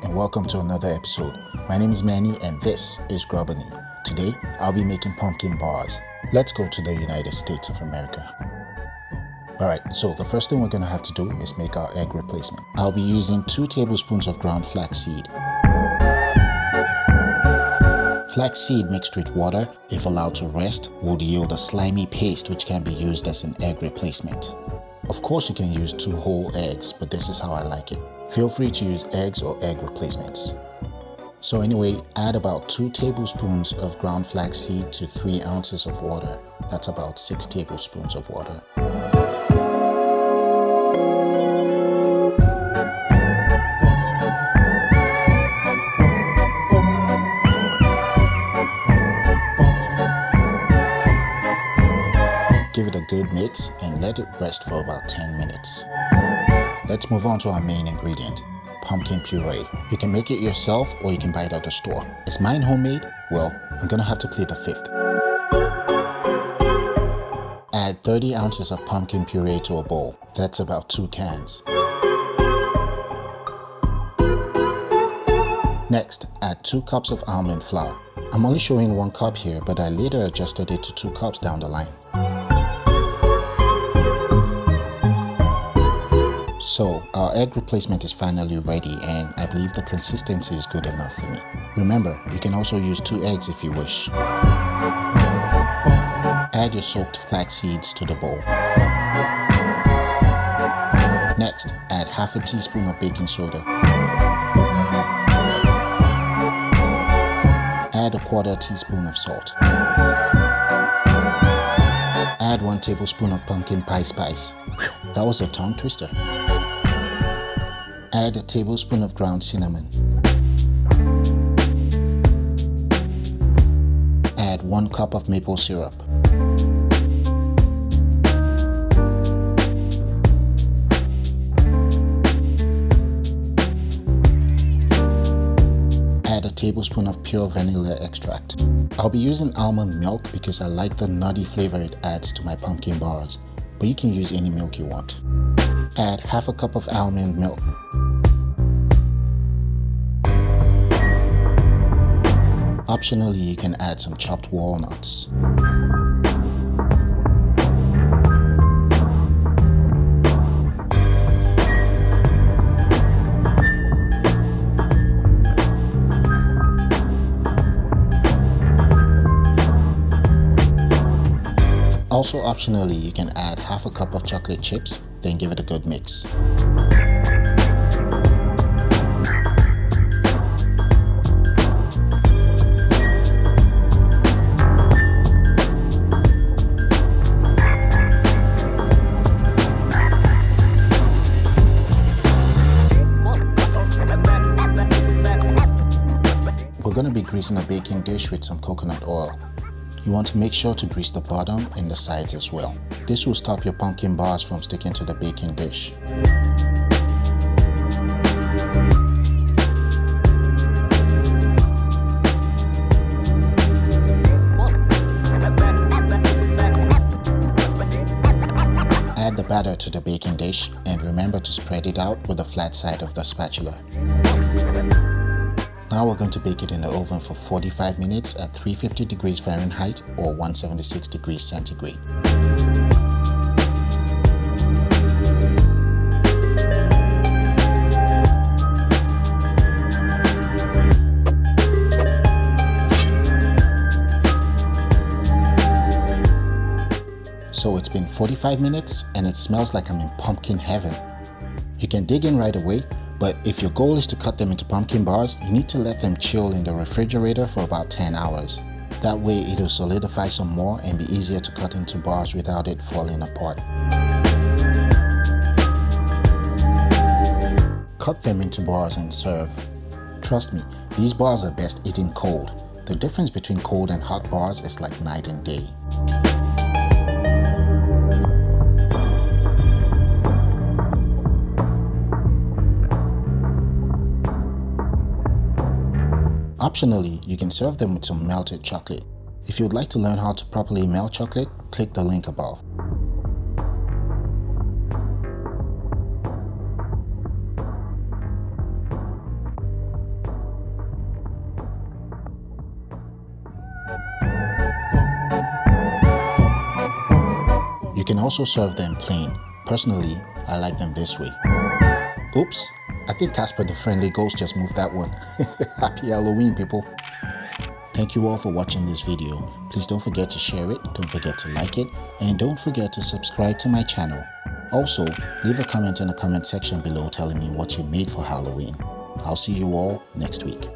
and welcome to another episode. My name is Manny and this is Grubanny. Today, I'll be making pumpkin bars. Let's go to the United States of America. Alright, so the first thing we're going to have to do is make our egg replacement. I'll be using 2 tablespoons of ground flaxseed. Flaxseed mixed with water, if allowed to rest, would yield a slimy paste which can be used as an egg replacement. Of course you can use 2 whole eggs, but this is how I like it. Feel free to use eggs or egg replacements. So anyway, add about 2 tablespoons of ground flaxseed to 3 ounces of water. That's about 6 tablespoons of water. Give it a good mix and let it rest for about 10 minutes. Let's move on to our main ingredient, pumpkin puree. You can make it yourself or you can buy it at the store. Is mine homemade? Well, I'm gonna have to plead the fifth. Add 30 ounces of pumpkin puree to a bowl. That's about 2 cans. Next, add 2 cups of almond flour. I'm only showing 1 cup here, but I later adjusted it to 2 cups down the line. So our egg replacement is finally ready and I believe the consistency is good enough for me. Remember, you can also use 2 eggs if you wish. Add your soaked flax seeds to the bowl. Next, add half a teaspoon of baking soda. Add a 1/4 teaspoon of salt. Add 1 tablespoon of pumpkin pie spice. Whew, that was a tongue twister. Add a tablespoon of ground cinnamon. Add 1 cup of maple syrup. Add a tablespoon of pure vanilla extract. I'll be using almond milk because I like the nutty flavor it adds to my pumpkin bars, but you can use any milk you want. Add half a cup of almond milk. Optionally, you can add some chopped walnuts. Also optionally, you can add half a cup of chocolate chips, then give it a good mix. We're going to be greasing a baking dish with some coconut oil. You want to make sure to grease the bottom and the sides as well. This will stop your pumpkin bars from sticking to the baking dish. Add the batter to the baking dish and remember to spread it out with the flat side of the spatula. Now we're going to bake it in the oven for 45 minutes at 350 degrees Fahrenheit or 176 degrees centigrade. So it's been 45 minutes and it smells like I'm in pumpkin heaven. You can dig in right away, but if your goal is to cut them into pumpkin bars, you need to let them chill in the refrigerator for about 10 hours. That way it'll solidify some more and be easier to cut into bars without it falling apart. Cut them into bars and serve. Trust me, these bars are best eaten cold. The difference between cold and hot bars is like night and day. Optionally, you can serve them with some melted chocolate. If you would like to learn how to properly melt chocolate, click the link above. You can also serve them plain. Personally, I like them this way. Oops, I think Casper the Friendly Ghost just moved that one. Happy Halloween, people. Thank you all for watching this video. Please don't forget to share it, don't forget to like it, and don't forget to subscribe to my channel. Also, leave a comment in the comment section below telling me what you made for Halloween. I'll see you all next week.